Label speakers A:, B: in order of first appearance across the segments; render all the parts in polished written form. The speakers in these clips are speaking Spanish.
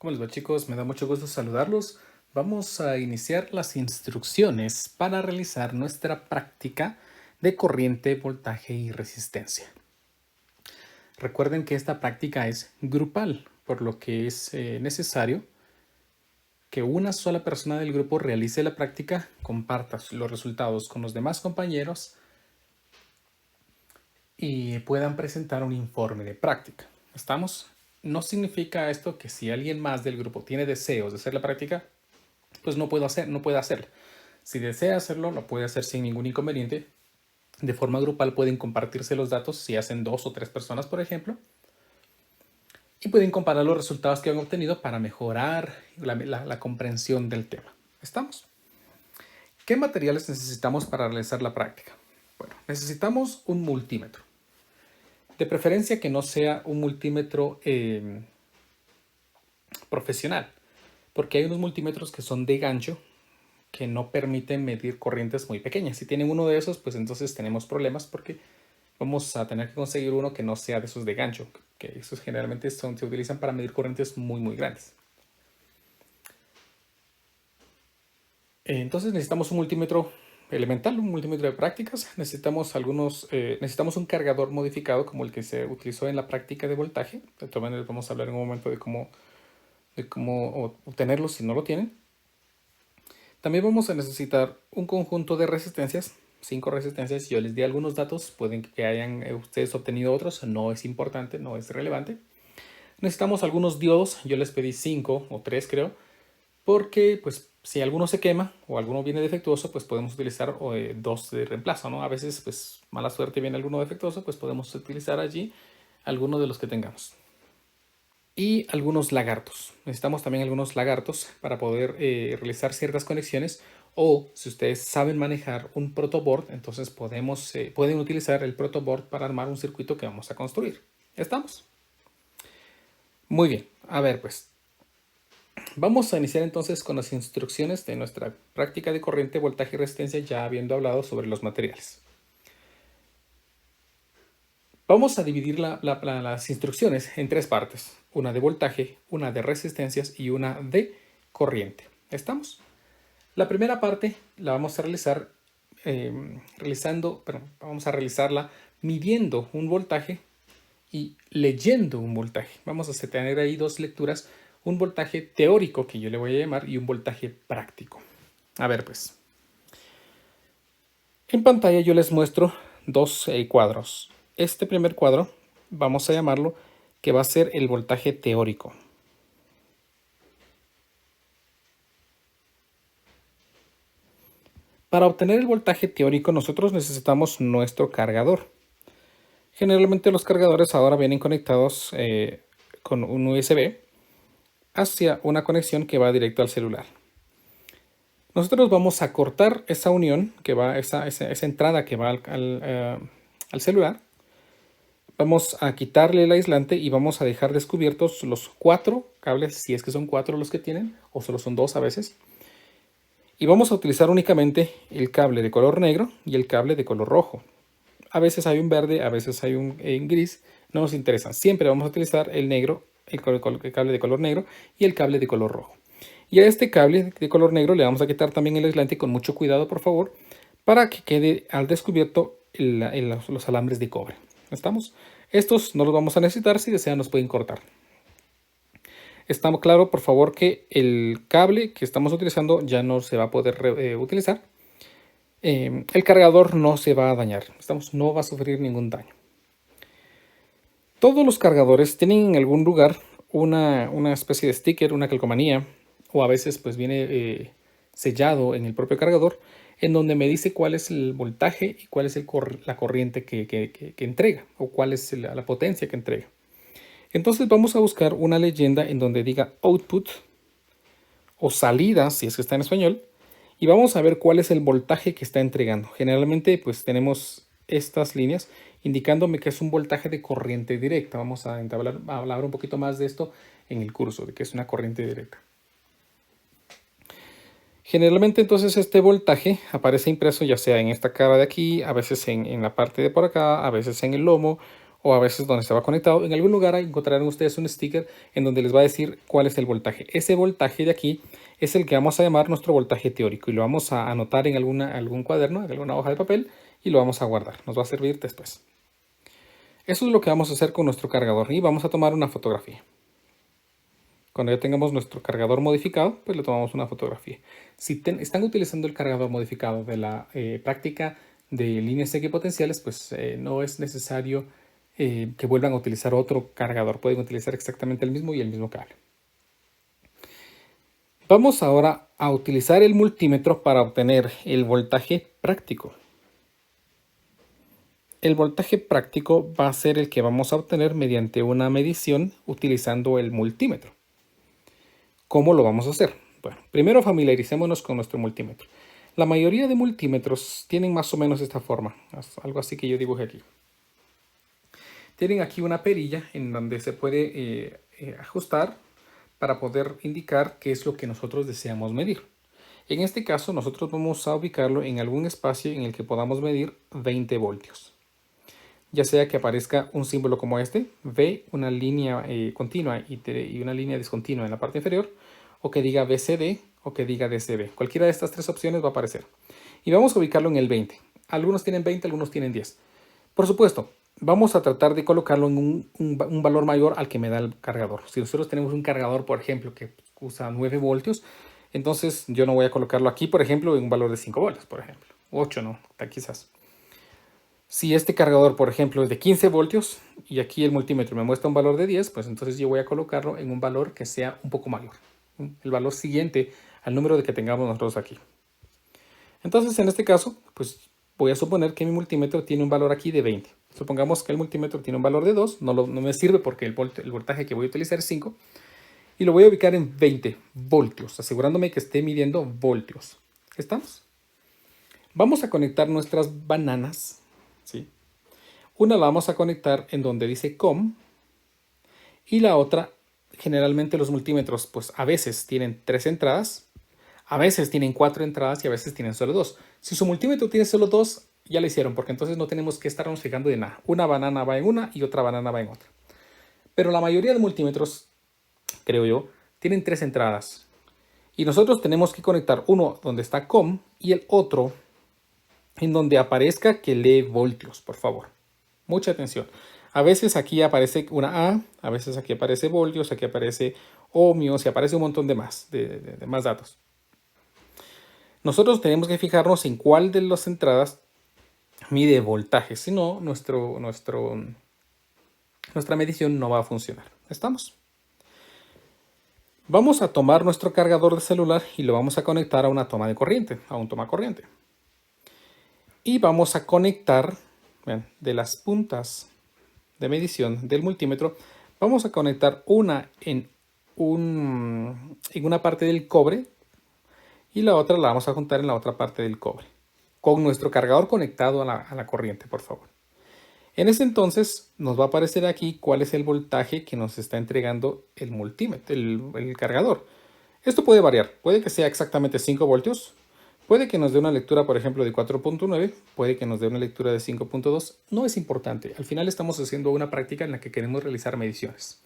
A: ¿Cómo les va, chicos? Me da mucho gusto saludarlos. Vamos a iniciar las instrucciones para realizar nuestra práctica de corriente, voltaje y resistencia. Recuerden que esta práctica es grupal, por lo que es necesario que una sola persona del grupo realice la práctica, comparta los resultados con los demás compañeros y puedan presentar un informe de práctica. ¿Estamos? No significa esto que si alguien más del grupo tiene deseos de hacer la práctica, pues no puede hacerlo. Si desea hacerlo, lo puede hacer sin ningún inconveniente. De forma grupal pueden compartirse los datos si hacen 2 o 3 personas, por ejemplo, y pueden comparar los resultados que han obtenido para mejorar la comprensión del tema. ¿Estamos? ¿Qué materiales necesitamos para realizar la práctica? Bueno, necesitamos un multímetro. De preferencia que no sea un multímetro profesional, porque hay unos multímetros que son de gancho que no permiten medir corrientes muy pequeñas. Si tienen uno de esos, pues entonces tenemos problemas porque vamos a tener que conseguir uno que no sea de esos de gancho, que esos generalmente se utilizan para medir corrientes muy grandes. Entonces necesitamos un multímetro elemental, un multímetro de prácticas. Necesitamos necesitamos un cargador modificado como el que se utilizó en la práctica de voltaje. De todas maneras vamos a hablar en un momento de cómo obtenerlo si no lo tienen. También vamos a necesitar un conjunto de resistencias, 5 resistencias. Yo les di algunos datos, pueden que hayan ustedes obtenido otros, no es importante, no es relevante. Necesitamos algunos diodos, yo les pedí 5 o 3 creo, porque pues si alguno se quema o alguno viene defectuoso, pues podemos utilizar 2 de reemplazo, ¿no? A veces pues mala suerte viene alguno defectuoso, pues podemos utilizar allí alguno de los que tengamos. Y algunos lagartos. Necesitamos también algunos lagartos para poder realizar ciertas conexiones, o si ustedes saben manejar un protoboard, entonces pueden utilizar el protoboard para armar un circuito que vamos a construir. ¿Estamos? Muy bien. A ver, pues vamos a iniciar entonces con las instrucciones de nuestra práctica de corriente, voltaje y resistencia, ya habiendo hablado sobre los materiales. Vamos a dividir las instrucciones en 3 partes, una de voltaje, una de resistencias y una de corriente. ¿Estamos? La primera parte la vamos a vamos a realizarla midiendo un voltaje y leyendo un voltaje. Vamos a tener ahí 2 lecturas, un voltaje teórico que yo le voy a llamar y un voltaje práctico. A ver pues, en pantalla yo les muestro 2 cuadros. Este primer cuadro vamos a llamarlo que va a ser el voltaje teórico. Para obtener el voltaje teórico nosotros necesitamos nuestro cargador. Generalmente los cargadores ahora vienen conectados con un USB hacia una conexión que va directo al celular. Nosotros vamos a cortar esa unión que va, esa entrada que va al celular. Vamos a quitarle el aislante y vamos a dejar descubiertos los 4 cables, si es que son 4 los que tienen, o solo son 2 a veces. Y vamos a utilizar únicamente el cable de color negro y el cable de color rojo. A veces hay un verde, a veces hay un gris, no nos interesan. Siempre vamos a utilizar el negro, el cable de color negro y el cable de color rojo. Y a este cable de color negro le vamos a quitar también el aislante con mucho cuidado, por favor, para que quede al descubierto los alambres de cobre. ¿Estamos? Estos no los vamos a necesitar, si desean nos pueden cortar. Está claro, por favor, que el cable que estamos utilizando ya no se va a poder utilizar. El cargador no se va a dañar, no va a sufrir ningún daño. Todos los cargadores tienen en algún lugar una especie de sticker, una calcomanía, o a veces pues viene sellado en el propio cargador, en donde me dice cuál es el voltaje y cuál es la corriente que entrega, o cuál es la potencia que entrega. Entonces vamos a buscar una leyenda en donde diga output o salida, si es que está en español, y vamos a ver cuál es el voltaje que está entregando. Generalmente pues tenemos estas líneas indicándome que es un voltaje de corriente directa. Vamos a hablar un poquito más de esto en el curso, de que es una corriente directa. Generalmente entonces este voltaje aparece impreso ya sea en esta cara de aquí, a veces en la parte de por acá, a veces en el lomo o a veces donde estaba conectado. En algún lugar encontrarán ustedes un sticker en donde les va a decir cuál es el voltaje. Ese voltaje de aquí es el que vamos a llamar nuestro voltaje teórico y lo vamos a anotar en algún cuaderno, en alguna hoja de papel y lo vamos a guardar. Nos va a servir después. Eso es lo que vamos a hacer con nuestro cargador y vamos a tomar una fotografía. Cuando ya tengamos nuestro cargador modificado, pues le tomamos una fotografía. Si están utilizando el cargador modificado de la práctica de líneas equipotenciales, pues no es necesario que vuelvan a utilizar otro cargador. Pueden utilizar exactamente el mismo y el mismo cable. Vamos ahora a utilizar el multímetro para obtener el voltaje práctico. El voltaje práctico va a ser el que vamos a obtener mediante una medición utilizando el multímetro. ¿Cómo lo vamos a hacer? Bueno, primero familiaricémonos con nuestro multímetro. La mayoría de multímetros tienen más o menos esta forma, algo así que yo dibujé aquí. Tienen aquí una perilla en donde se puede ajustar para poder indicar qué es lo que nosotros deseamos medir. En este caso, nosotros vamos a ubicarlo en algún espacio en el que podamos medir 20 voltios. Ya sea que aparezca un símbolo como este, V, una línea continua y una línea discontinua en la parte inferior, o que diga VCD o que diga DCB. Cualquiera de estas tres opciones va a aparecer. Y vamos a ubicarlo en el 20. Algunos tienen 20, algunos tienen 10. Por supuesto, vamos a tratar de colocarlo en un valor mayor al que me da el cargador. Si nosotros tenemos un cargador, por ejemplo, que usa 9 voltios, entonces yo no voy a colocarlo aquí, por ejemplo, en un valor de 5 voltios, por ejemplo. 8 no, quizás. Si este cargador, por ejemplo, es de 15 voltios y aquí el multímetro me muestra un valor de 10, pues entonces yo voy a colocarlo en un valor que sea un poco mayor. El valor siguiente al número de que tengamos nosotros aquí. Entonces, en este caso, pues voy a suponer que mi multímetro tiene un valor aquí de 20. Supongamos que el multímetro tiene un valor de 2, no me sirve porque el voltaje que voy a utilizar es 5. Y lo voy a ubicar en 20 voltios, asegurándome que esté midiendo voltios. ¿Estamos? Vamos a conectar nuestras bananas, ¿sí? Una la vamos a conectar en donde dice COM y la otra, generalmente los multímetros, pues a veces tienen 3 entradas, a veces tienen 4 entradas y a veces tienen solo 2. Si su multímetro tiene solo 2, ya lo hicieron, porque entonces no tenemos que estarnos fijando de nada. Una banana va en una y otra banana va en otra. Pero la mayoría de multímetros, creo yo, tienen 3 entradas. Y nosotros tenemos que conectar uno donde está COM y el otro en donde aparezca que lee voltios, por favor. Mucha atención. A veces aquí aparece una a veces aquí aparece voltios, aquí aparece ohmios y aparece un montón de más, de más datos. Nosotros tenemos que fijarnos en cuál de las entradas mide voltaje, si no, nuestra medición no va a funcionar. ¿Estamos? Vamos a tomar nuestro cargador de celular y lo vamos a conectar a una toma de corriente, a un toma corriente. Y vamos a conectar, vean, de las puntas de medición del multímetro, vamos a conectar una en una parte del cobre y la otra la vamos a juntar en la otra parte del cobre, con nuestro cargador conectado a la corriente, por favor. En ese entonces nos va a aparecer aquí cuál es el voltaje que nos está entregando el multímetro, el cargador. Esto puede variar, puede que sea exactamente 5 voltios, puede que nos dé una lectura, por ejemplo, de 4.9, puede que nos dé una lectura de 5.2, no es importante. Al final estamos haciendo una práctica en la que queremos realizar mediciones.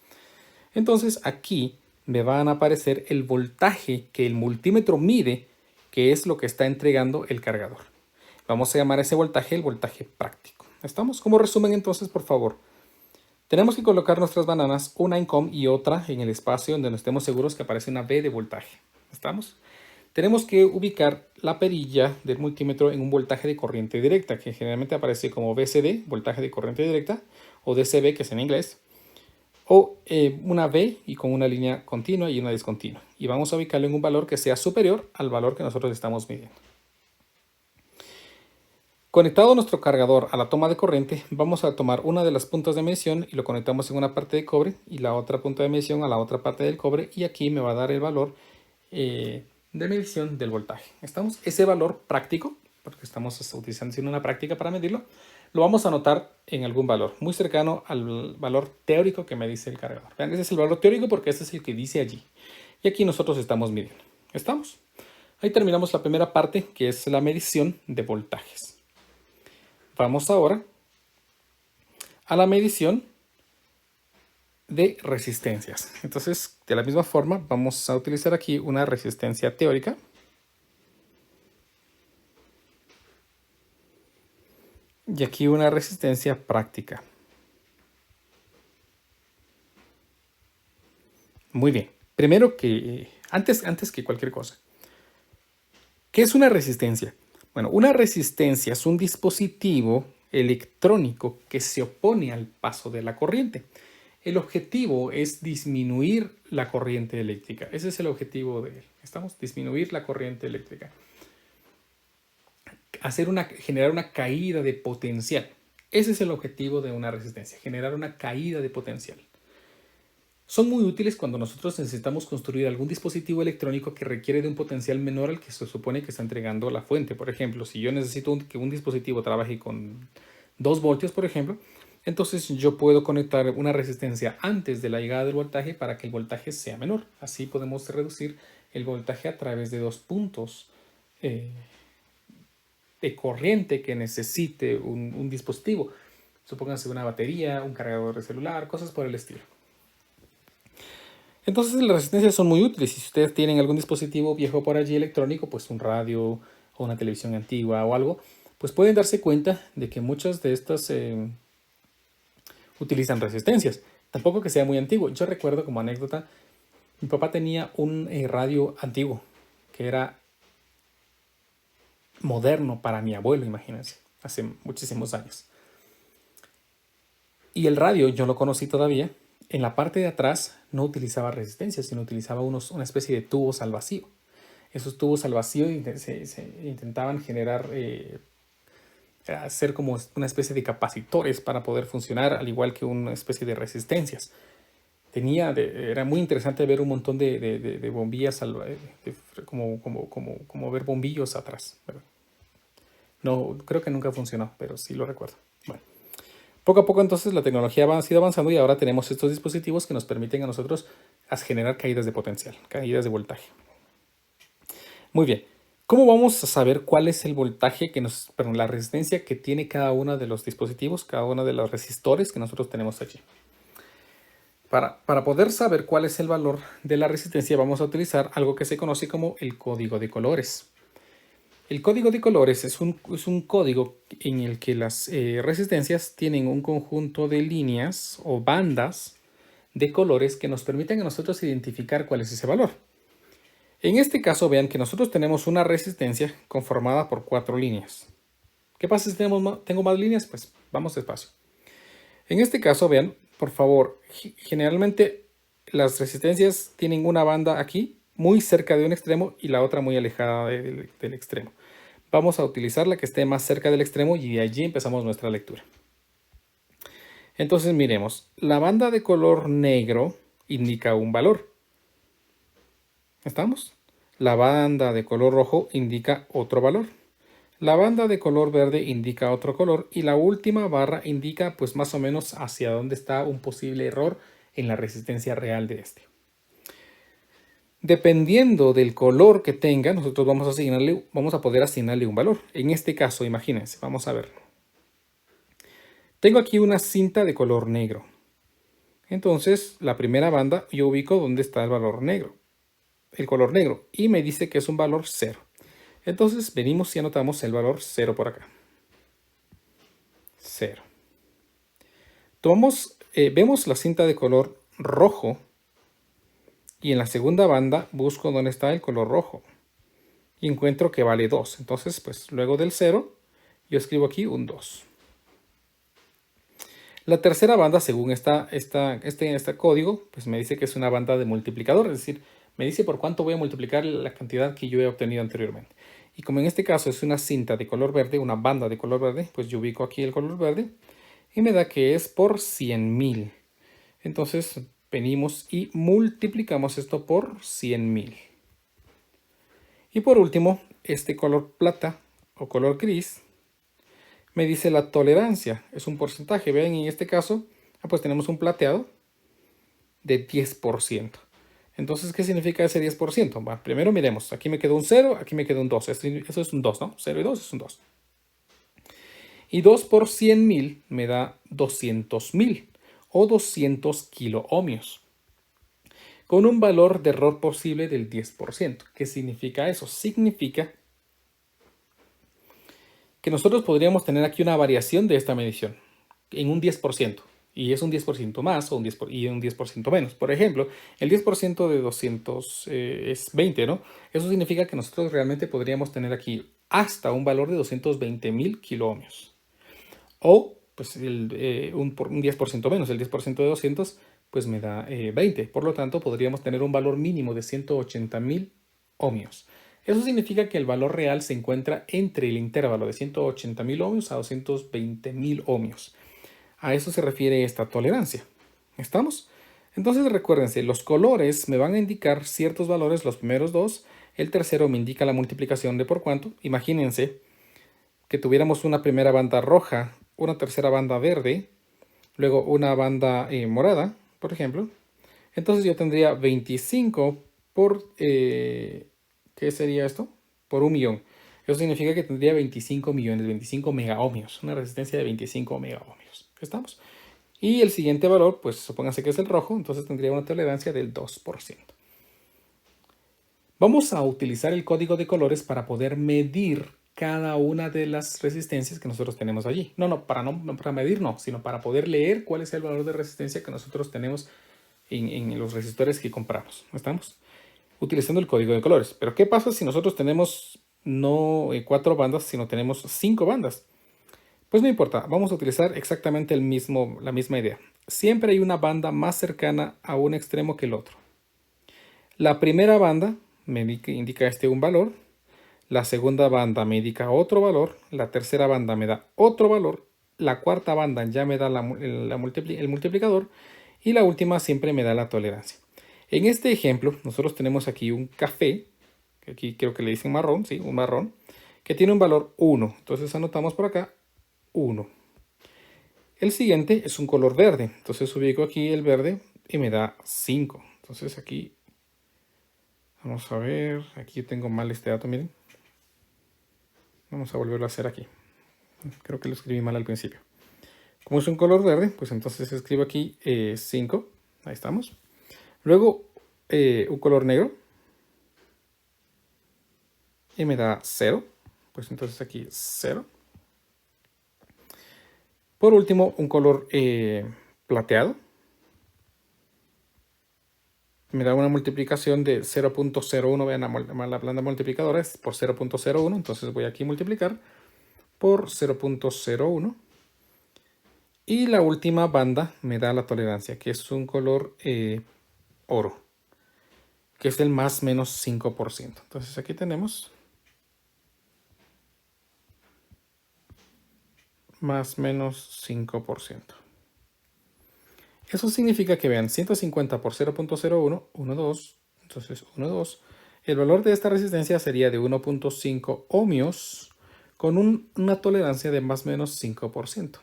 A: Entonces aquí me van a aparecer el voltaje que el multímetro mide, que es lo que está entregando el cargador. Vamos a llamar a ese voltaje el voltaje práctico. ¿Estamos? Como resumen entonces, por favor, tenemos que colocar nuestras bananas, una en COM y otra en el espacio donde nos estemos seguros que aparece una V de voltaje. ¿Estamos? Tenemos que ubicar la perilla del multímetro en un voltaje de corriente directa, que generalmente aparece como VCD, voltaje de corriente directa, o DCB, que es en inglés, o una V y con una línea continua y una discontinua. Y vamos a ubicarlo en un valor que sea superior al valor que nosotros estamos midiendo. Conectado nuestro cargador a la toma de corriente, vamos a tomar una de las puntas de medición y lo conectamos en una parte de cobre y la otra punta de medición a la otra parte del cobre, y aquí me va a dar el valor de medición del voltaje. ¿Estamos? Ese valor práctico, porque estamos utilizando una práctica para medirlo, lo vamos a anotar en algún valor muy cercano al valor teórico que me dice el cargador. Vean, ese es el valor teórico porque ese es el que dice allí. Y aquí nosotros estamos midiendo. ¿Estamos? Ahí terminamos la primera parte, que es la medición de voltajes. Vamos ahora a la medición de resistencias. Entonces, de la misma forma, vamos a utilizar aquí una resistencia teórica. Y aquí una resistencia práctica. Muy bien. Primero que, antes que cualquier cosa, ¿qué es una resistencia? Bueno, una resistencia es un dispositivo electrónico que se opone al paso de la corriente. El objetivo es disminuir la corriente eléctrica. Ese es el objetivo de él. ¿Estamos? Disminuir la corriente eléctrica. Generar una caída de potencial. Ese es el objetivo de una resistencia, generar una caída de potencial. Son muy útiles cuando nosotros necesitamos construir algún dispositivo electrónico que requiere de un potencial menor al que se supone que está entregando la fuente. Por ejemplo, si yo necesito que un dispositivo trabaje con 2 voltios, por ejemplo, entonces yo puedo conectar una resistencia antes de la llegada del voltaje para que el voltaje sea menor. Así podemos reducir el voltaje a través de 2 puntos de corriente que necesite un dispositivo. Supónganse una batería, un cargador de celular, cosas por el estilo. Entonces las resistencias son muy útiles. Si ustedes tienen algún dispositivo viejo por allí electrónico, pues un radio o una televisión antigua o algo, pues pueden darse cuenta de que muchas de estas utilizan resistencias. Tampoco que sea muy antiguo. Yo recuerdo como anécdota, mi papá tenía un radio antiguo que era moderno para mi abuelo, imagínense, hace muchísimos años. Y el radio, yo lo conocí todavía, en la parte de atrás no utilizaba resistencia, sino utilizaba una especie de tubos al vacío. Esos tubos al vacío se intentaban generar, hacer como una especie de capacitores para poder funcionar, al igual que una especie de resistencias. Era muy interesante ver un montón de bombillas, como ver bombillos atrás. No, creo que nunca funcionó, pero sí lo recuerdo. Bueno, poco a poco entonces la tecnología ha ido avanzando y ahora tenemos estos dispositivos que nos permiten a nosotros generar caídas de potencial, caídas de voltaje. Muy bien. ¿Cómo vamos a saber cuál es el voltaje la resistencia que tiene cada uno de los dispositivos, cada uno de los resistores que nosotros tenemos allí? Para poder saber cuál es el valor de la resistencia, vamos a utilizar algo que se conoce como el código de colores. El código de colores es un código en el que las resistencias tienen un conjunto de líneas o bandas de colores que nos permiten a nosotros identificar cuál es ese valor. En este caso, vean que nosotros tenemos una resistencia conformada por 4 líneas. ¿Qué pasa si tengo más líneas? Pues vamos despacio. En este caso, vean, por favor, generalmente las resistencias tienen una banda aquí muy cerca de un extremo y la otra muy alejada del extremo. Vamos a utilizar la que esté más cerca del extremo y de allí empezamos nuestra lectura. Entonces miremos, la banda de color negro indica un valor. ¿Estamos? La banda de color rojo indica otro valor. La banda de color verde indica otro color y la última barra indica pues más o menos hacia dónde está un posible error en la resistencia real de este. Dependiendo del color que tenga, nosotros vamos a poder asignarle un valor. En este caso, imagínense, vamos a ver. Tengo aquí una cinta de color negro. Entonces, la primera banda yo ubico donde está el valor negro, el color negro, y me dice que es un valor 0. Entonces, venimos y anotamos el valor 0 por acá. 0. Vemos la cinta de color rojo. Y en la segunda banda busco dónde está el color rojo. Y encuentro que vale 2. Entonces, pues luego del 0, yo escribo aquí un 2. La tercera banda, según este código, pues me dice que es una banda de multiplicador. Es decir, me dice por cuánto voy a multiplicar la cantidad que yo he obtenido anteriormente. Y como en este caso es una cinta de color verde, una banda de color verde, pues yo ubico aquí el color verde. Y me da que es por 100.000. Entonces venimos y multiplicamos esto por 100.000. Y por último, este color plata o color gris me dice la tolerancia. Es un porcentaje. Vean, en este caso, pues tenemos un plateado de 10%. Entonces, ¿qué significa ese 10%? Bueno, primero miremos. Aquí me quedó un 0, aquí me quedó un 2. Eso es un 2, ¿no? 0 y 2 es un 2. Y 2 por 100.000 me da 200.000 o 200 kiloohmios, con un valor de error posible del 10%. ¿Qué significa eso? Significa que nosotros podríamos tener aquí una variación de esta medición en un 10%. Y es un 10% más o y un 10% menos. Por ejemplo, el 10% de 200 es 20, ¿no? Eso significa que nosotros realmente podríamos tener aquí hasta un valor de 220.000 kiloohmios. O pues un 10% menos, el 10% de 200 pues me da 20. Por lo tanto, podríamos tener un valor mínimo de 180.000 ohmios. Eso significa que el valor real se encuentra entre el intervalo de 180.000 ohmios a 220.000 ohmios. A eso se refiere esta tolerancia. ¿Estamos? Entonces recuérdense, los colores me van a indicar ciertos valores, los primeros dos. El tercero me indica la multiplicación de por cuánto. Imagínense que tuviéramos una primera banda roja, una tercera banda verde, luego una banda morada, por ejemplo. Entonces yo tendría 25 por, ¿qué sería esto? Por 1.000.000. Eso significa que tendría 25 millones, 25 megaohmios, una resistencia de 25 megaohmios. ¿Estamos? Y el siguiente valor, pues supónganse que es el rojo, entonces tendría una tolerancia del 2%. Vamos a utilizar el código de colores para poder medir cada una de las resistencias que nosotros tenemos allí. No para medir, no, sino para poder leer cuál es el valor de resistencia que nosotros tenemos en los resistores que compramos. ¿Estamos? Utilizando el código de colores. Pero ¿qué pasa si nosotros tenemos no 4 bandas, sino tenemos 5 bandas? Pues no importa, vamos a utilizar exactamente la misma idea. Siempre hay una banda más cercana a un extremo que el otro. La primera banda me indica un valor, la segunda banda me indica otro valor, la tercera banda me da otro valor, la cuarta banda ya me da el multiplicador y la última siempre me da la tolerancia. En este ejemplo, nosotros tenemos aquí un café, que aquí creo que le dicen marrón, sí, un marrón, que tiene un valor 1. Entonces anotamos por acá 1. El siguiente es un color verde, entonces ubico aquí el verde y me da 5. Entonces aquí, vamos a ver, aquí tengo mal este dato, miren. Vamos a volverlo a hacer aquí. Creo que lo escribí mal al principio. Como es un color verde, pues entonces escribo aquí 5. Ahí estamos. Luego un color negro. Y me da 0. Pues entonces aquí 0. Por último, un color plateado. Me da una multiplicación de 0.01. Vean la blanda multiplicadora es por 0.01. Entonces voy aquí a multiplicar por 0.01. Y la última banda me da la tolerancia, que es un color oro, que es el más menos 5%. Entonces aquí tenemos más menos 5%. Eso significa que vean, 150 por 0.01, 1,2. Entonces 1,2. El valor de esta resistencia sería de 1.5 ohmios con una tolerancia de más o menos 5%.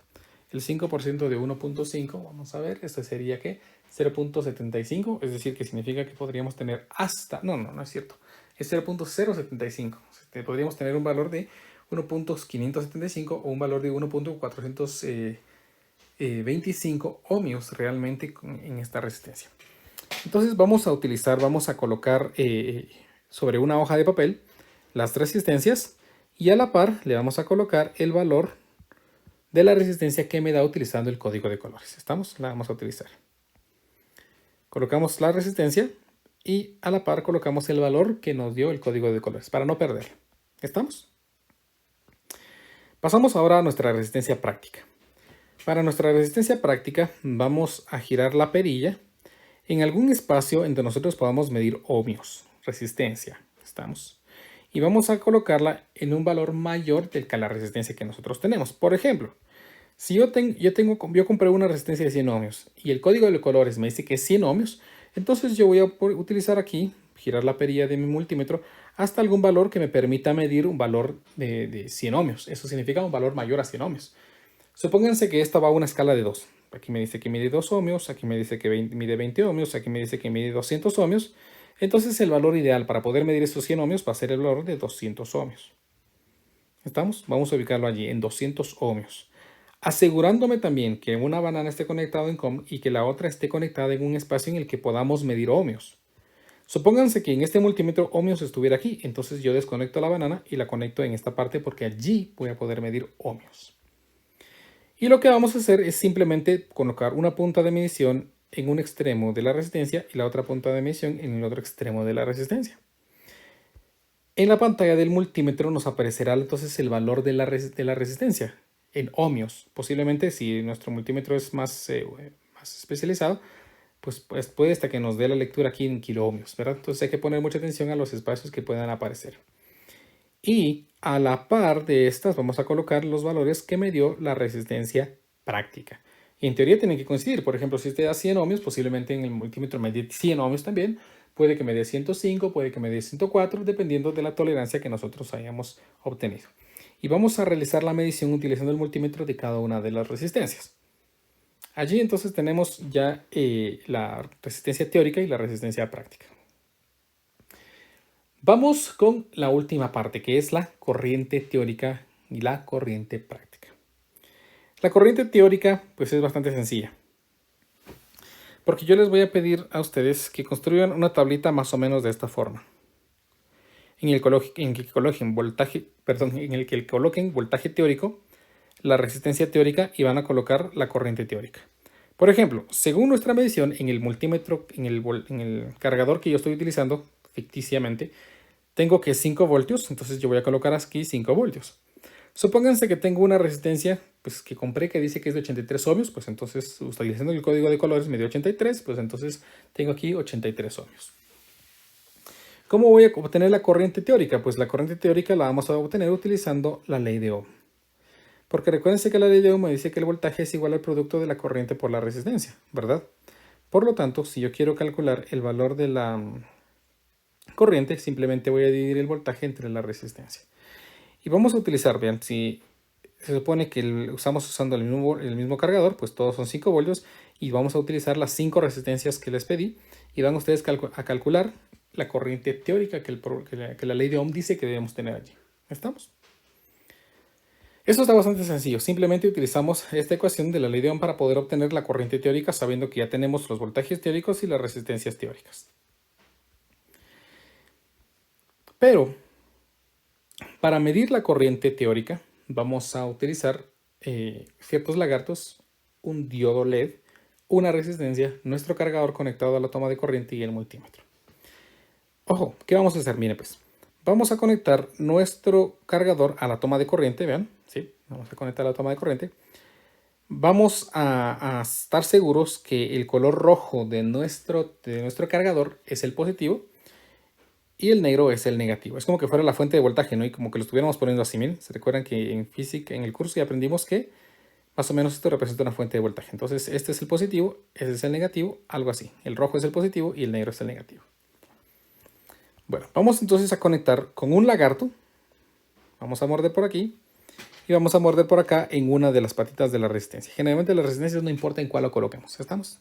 A: El 5% de 1.5, vamos a ver, esto sería que 0.75, es decir, que significa que podríamos tener hasta, no es cierto, es 0.075. Podríamos tener un valor de 1.575 o un valor de 1.425 ohmios realmente en esta resistencia. Entonces vamos a colocar sobre una hoja de papel las resistencias y a la par le vamos a colocar el valor de la resistencia que me da utilizando el código de colores. ¿Estamos? La vamos a utilizar. Colocamos la resistencia y a la par colocamos el valor que nos dio el código de colores para no perder. ¿Estamos? Pasamos ahora a nuestra resistencia práctica. Para nuestra resistencia práctica vamos a girar la perilla en algún espacio en donde nosotros podamos medir ohmios, resistencia. ¿Estamos? Y vamos a colocarla en un valor mayor del que la resistencia que nosotros tenemos. Por ejemplo, si yo compré una resistencia de 100 ohmios y el código de colores me dice que es 100 ohmios, entonces yo voy a utilizar aquí, girar la perilla de mi multímetro hasta algún valor que me permita medir un valor de 100 ohmios. Eso significa un valor mayor a 100 ohmios. Supónganse que esta va a una escala de 2. Aquí me dice que mide 2 ohmios, aquí me dice que mide 20 ohmios, aquí me dice que mide 200 ohmios. Entonces el valor ideal para poder medir estos 100 ohmios va a ser el valor de 200 ohmios. ¿Estamos? Vamos a ubicarlo allí en 200 ohmios. Asegurándome también que una banana esté conectada en COM y que la otra esté conectada en un espacio en el que podamos medir ohmios. Supónganse que en este multímetro ohmios estuviera aquí, entonces yo desconecto la banana y la conecto en esta parte porque allí voy a poder medir ohmios. Y lo que vamos a hacer es simplemente colocar una punta de medición en un extremo de la resistencia y la otra punta de medición en el otro extremo de la resistencia. En la pantalla del multímetro nos aparecerá entonces el valor de la resistencia en ohmios. Posiblemente si nuestro multímetro es más especializado, pues puede hasta que nos dé la lectura aquí en kiloohmios, ¿verdad? Entonces hay que poner mucha atención a los espacios que puedan aparecer. Y a la par de estas vamos a colocar los valores que me dio la resistencia práctica. Y en teoría tienen que coincidir. Por ejemplo, si usted da 100 ohmios, posiblemente en el multímetro me dé 100 ohmios también. Puede que me dé 105, puede que me dé 104, dependiendo de la tolerancia que nosotros hayamos obtenido. Y vamos a realizar la medición utilizando el multímetro de cada una de las resistencias. Allí entonces tenemos ya la resistencia teórica y la resistencia práctica. Vamos con la última parte, que es la corriente teórica y la corriente práctica. La corriente teórica pues es bastante sencilla, porque yo les voy a pedir a ustedes que construyan una tablita más o menos de esta forma, en el que coloquen voltaje teórico, la resistencia teórica y van a colocar la corriente teórica. Por ejemplo, según nuestra medición en el multímetro, en el cargador que yo estoy utilizando ficticiamente, tengo que 5 voltios, entonces yo voy a colocar aquí 5 voltios. Supónganse que tengo una resistencia pues, que compré que dice que es de 83 ohmios, pues entonces utilizando el código de colores me dio 83, pues entonces tengo aquí 83 ohmios. ¿Cómo voy a obtener la corriente teórica? Pues la corriente teórica la vamos a obtener utilizando la ley de Ohm. Porque recuérdense que la ley de Ohm me dice que el voltaje es igual al producto de la corriente por la resistencia, ¿verdad? Por lo tanto, si yo quiero calcular el valor de la corriente, simplemente voy a dividir el voltaje entre la resistencia. Y vamos a utilizar, vean, si se supone que estamos usando el mismo cargador, pues todos son 5 voltios y vamos a utilizar las 5 resistencias que les pedí y van ustedes a calcular la corriente teórica que la ley de Ohm dice que debemos tener allí. ¿Estamos? Esto está bastante sencillo. Simplemente utilizamos esta ecuación de la ley de Ohm para poder obtener la corriente teórica sabiendo que ya tenemos los voltajes teóricos y las resistencias teóricas. Pero para medir la corriente teórica vamos a utilizar ciertos lagartos, un diodo LED, una resistencia, nuestro cargador conectado a la toma de corriente y el multímetro. Ojo, ¿qué vamos a hacer? Miren pues, vamos a conectar nuestro cargador a la toma de corriente, vean, ¿sí? Vamos a conectar a la toma de corriente. Vamos a estar seguros que el color rojo de nuestro cargador es el positivo y el negro es el negativo. Es como que fuera la fuente de voltaje, ¿no? Y como que lo estuviéramos poniendo así, miren. ¿Se recuerdan que en física, en el curso ya aprendimos que más o menos esto representa una fuente de voltaje? Entonces, este es el positivo, ese es el negativo, algo así. El rojo es el positivo y el negro es el negativo. Bueno, vamos entonces a conectar con un lagarto. Vamos a morder por aquí y vamos a morder por acá en una de las patitas de la resistencia. Generalmente las resistencias no importa en cuál lo coloquemos. ¿Estamos?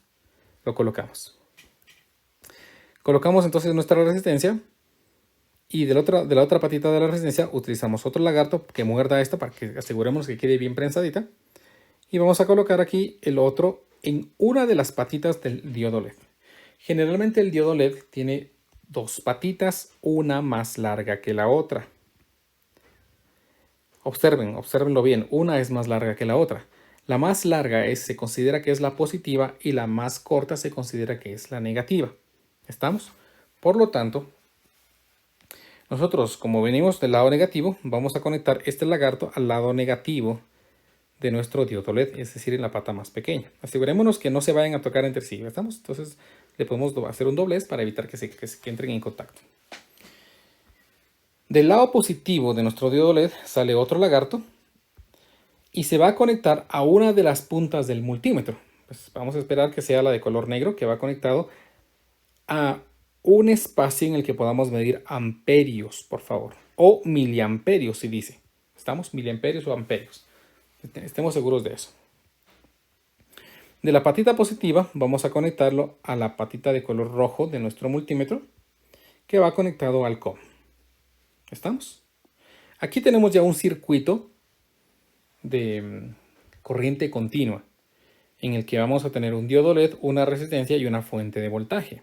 A: Lo colocamos. Colocamos entonces nuestra resistencia. Y de la otra patita de la resistencia utilizamos otro lagarto que muerda esta para que aseguremos que quede bien prensadita. Y vamos a colocar aquí el otro en una de las patitas del diodo LED. Generalmente el diodo LED tiene dos patitas, una más larga que la otra. Obsérvenlo bien, una es más larga que la otra. La más larga se considera que es la positiva y la más corta se considera que es la negativa. ¿Estamos? Por lo tanto, nosotros, como venimos del lado negativo, vamos a conectar este lagarto al lado negativo de nuestro diodo LED, es decir, en la pata más pequeña. Asegurémonos que no se vayan a tocar entre sí, ¿estamos? Entonces le podemos hacer un doblez para evitar que entren en contacto. Del lado positivo de nuestro diodo LED sale otro lagarto y se va a conectar a una de las puntas del multímetro. Pues vamos a esperar que sea la de color negro, que va conectado a un espacio en el que podamos medir amperios, por favor, o miliamperios si dice. ¿Estamos? Miliamperios o amperios. Estemos seguros de eso. De la patita positiva vamos a conectarlo a la patita de color rojo de nuestro multímetro que va conectado al COM. ¿Estamos? Aquí tenemos ya un circuito de corriente continua en el que vamos a tener un diodo LED, una resistencia y una fuente de voltaje.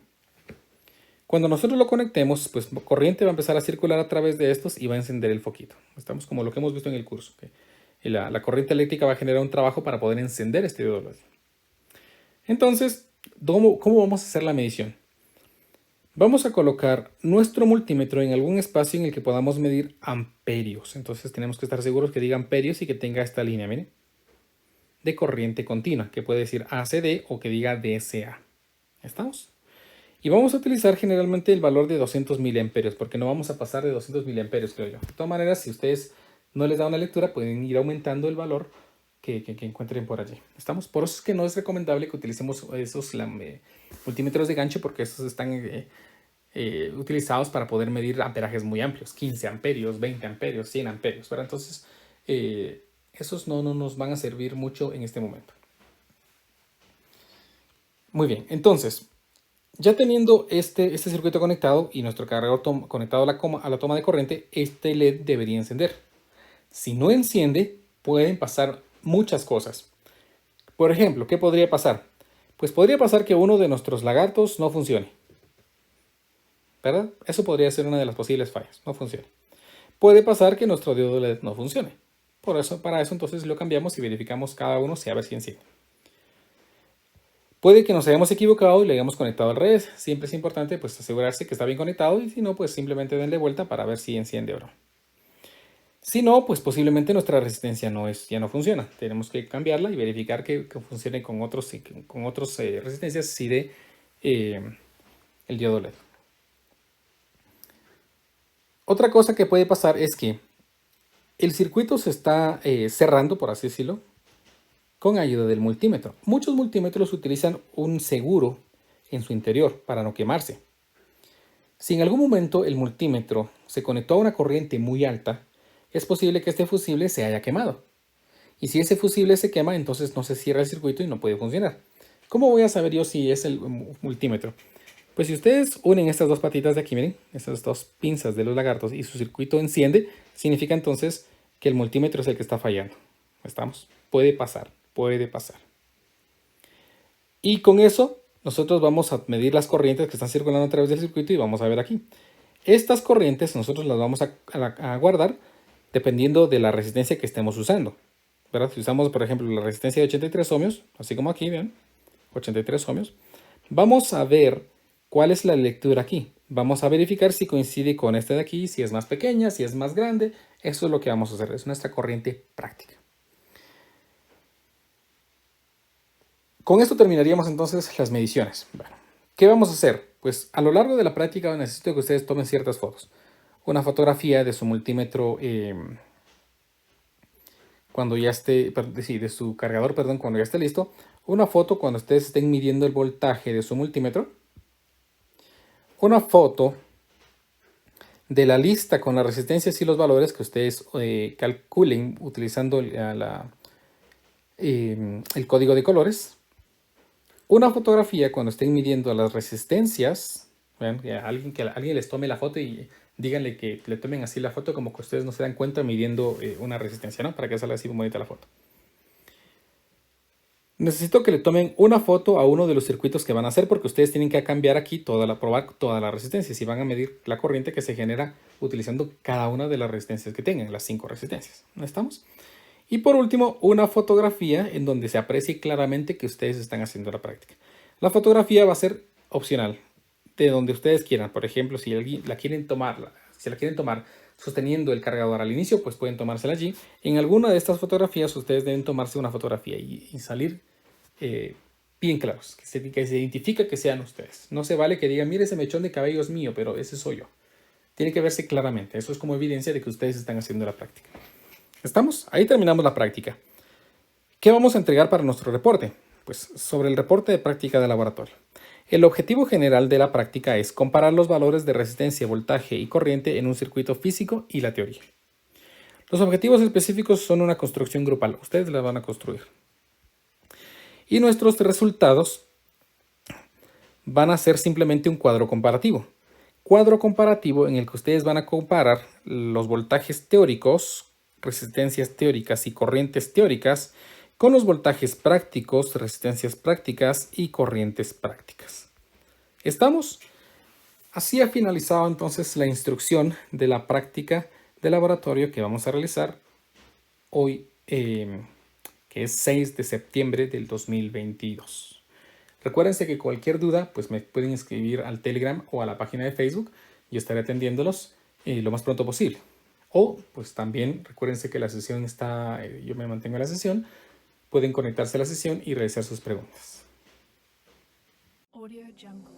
A: Cuando nosotros lo conectemos, pues corriente va a empezar a circular a través de estos y va a encender el foquito. Estamos como lo que hemos visto en el curso. Y la corriente eléctrica va a generar un trabajo para poder encender este diodo LED. Entonces, ¿cómo vamos a hacer la medición? Vamos a colocar nuestro multímetro en algún espacio en el que podamos medir amperios. Entonces tenemos que estar seguros que diga amperios y que tenga esta línea, miren, de corriente continua, que puede decir ACD o que diga DCA. ¿Estamos? Y vamos a utilizar generalmente el valor de 200 miliamperios, porque no vamos a pasar de 200 miliamperios, creo yo. De todas maneras, si ustedes no les da una lectura, pueden ir aumentando el valor que encuentren por allí. ¿Estamos? Por eso es que no es recomendable que utilicemos esos multímetros de gancho, porque estos están utilizados para poder medir amperajes muy amplios, 15 amperios, 20 amperios, 100 amperios, ¿verdad? Entonces, esos no nos van a servir mucho en este momento. Muy bien, entonces, ya teniendo este circuito conectado y nuestro cargador conectado a la toma de corriente, este LED debería encender. Si no enciende, pueden pasar muchas cosas. Por ejemplo, ¿qué podría pasar? Pues podría pasar que uno de nuestros lagartos no funcione, ¿verdad? Eso podría ser una de las posibles fallas, no funcione. Puede pasar que nuestro diodo LED no funcione. Para eso entonces lo cambiamos y verificamos cada uno si a ver si enciende. Puede que nos hayamos equivocado y le hayamos conectado al revés. Siempre es importante pues asegurarse que está bien conectado y si no, pues simplemente denle vuelta para ver si enciende o no. Si no, pues posiblemente nuestra resistencia ya no funciona. Tenemos que cambiarla y verificar que funcione con otras resistencias si de el diodo LED. Otra cosa que puede pasar es que el circuito se está cerrando, por así decirlo, con ayuda del multímetro. Muchos multímetros utilizan un seguro en su interior para no quemarse. Si en algún momento el multímetro se conectó a una corriente muy alta, es posible que este fusible se haya quemado. Y si ese fusible se quema, entonces no se cierra el circuito y no puede funcionar. ¿Cómo voy a saber yo si es el multímetro? Pues si ustedes unen estas dos patitas de aquí, miren, estas dos pinzas de los lagartos y su circuito enciende, significa entonces que el multímetro es el que está fallando. ¿Estamos? Puede pasar, puede pasar. Y con eso nosotros vamos a medir las corrientes que están circulando a través del circuito y vamos a ver aquí. Estas corrientes nosotros las vamos a guardar dependiendo de la resistencia que estemos usando, ¿verdad? Si usamos, por ejemplo, la resistencia de 83 ohmios, así como aquí, vean, 83 ohmios, vamos a ver cuál es la lectura aquí. Vamos a verificar si coincide con esta de aquí, si es más pequeña, si es más grande. Eso es lo que vamos a hacer, es nuestra corriente práctica. Con esto terminaríamos entonces las mediciones. Bueno, ¿qué vamos a hacer? Pues a lo largo de la práctica necesito que ustedes tomen ciertas fotos. Una fotografía de su multímetro cuando ya esté, de su cargador, perdón, cuando ya esté listo. Una foto cuando ustedes estén midiendo el voltaje de su multímetro. Una foto de la lista con las resistencias y los valores que ustedes calculen utilizando el código de colores. Una fotografía cuando estén midiendo las resistencias. Vean, que alguien les tome la foto y díganle que le tomen así la foto como que ustedes no se dan cuenta midiendo una resistencia, ¿no? Para que salga así bonita la foto. Necesito que le tomen una foto a uno de los circuitos que van a hacer porque ustedes tienen que cambiar aquí probar toda la resistencia. Si van a medir la corriente que se genera utilizando cada una de las resistencias que tengan, las 5 resistencias. ¿No estamos? Y por último, una fotografía en donde se aprecie claramente que ustedes están haciendo la práctica. La fotografía va a ser opcional, de donde ustedes quieran. Por ejemplo, si la quieren tomar sosteniendo el cargador al inicio, pues pueden tomársela allí. En alguna de estas fotografías ustedes deben tomarse una fotografía y salir bien claros, que se identifica que sean ustedes. No se vale que digan, mire, ese mechón de cabello es mío, pero ese soy yo. Tiene que verse claramente. Eso es como evidencia de que ustedes están haciendo la práctica. ¿Estamos? Ahí terminamos la práctica. ¿Qué vamos a entregar para nuestro reporte? Pues sobre el reporte de práctica de laboratorio. El objetivo general de la práctica es comparar los valores de resistencia, voltaje y corriente en un circuito físico y la teoría. Los objetivos específicos son una construcción grupal. Ustedes la van a construir. Y nuestros resultados van a ser simplemente un cuadro comparativo. cuadro comparativo en el que ustedes van a comparar los voltajes teóricos, resistencias teóricas y corrientes teóricas con los voltajes prácticos, resistencias prácticas y corrientes prácticas. ¿Estamos? Así ha finalizado entonces la instrucción de la práctica de laboratorio que vamos a realizar hoy, que es 6 de septiembre del 2022. Recuérdense que cualquier duda, pues me pueden escribir al Telegram o a la página de Facebook y estaré atendiéndolos lo más pronto posible. O, pues también recuérdense que la sesión está, yo me mantengo en la sesión, pueden conectarse a la sesión y realizar sus preguntas. Audio Jungle.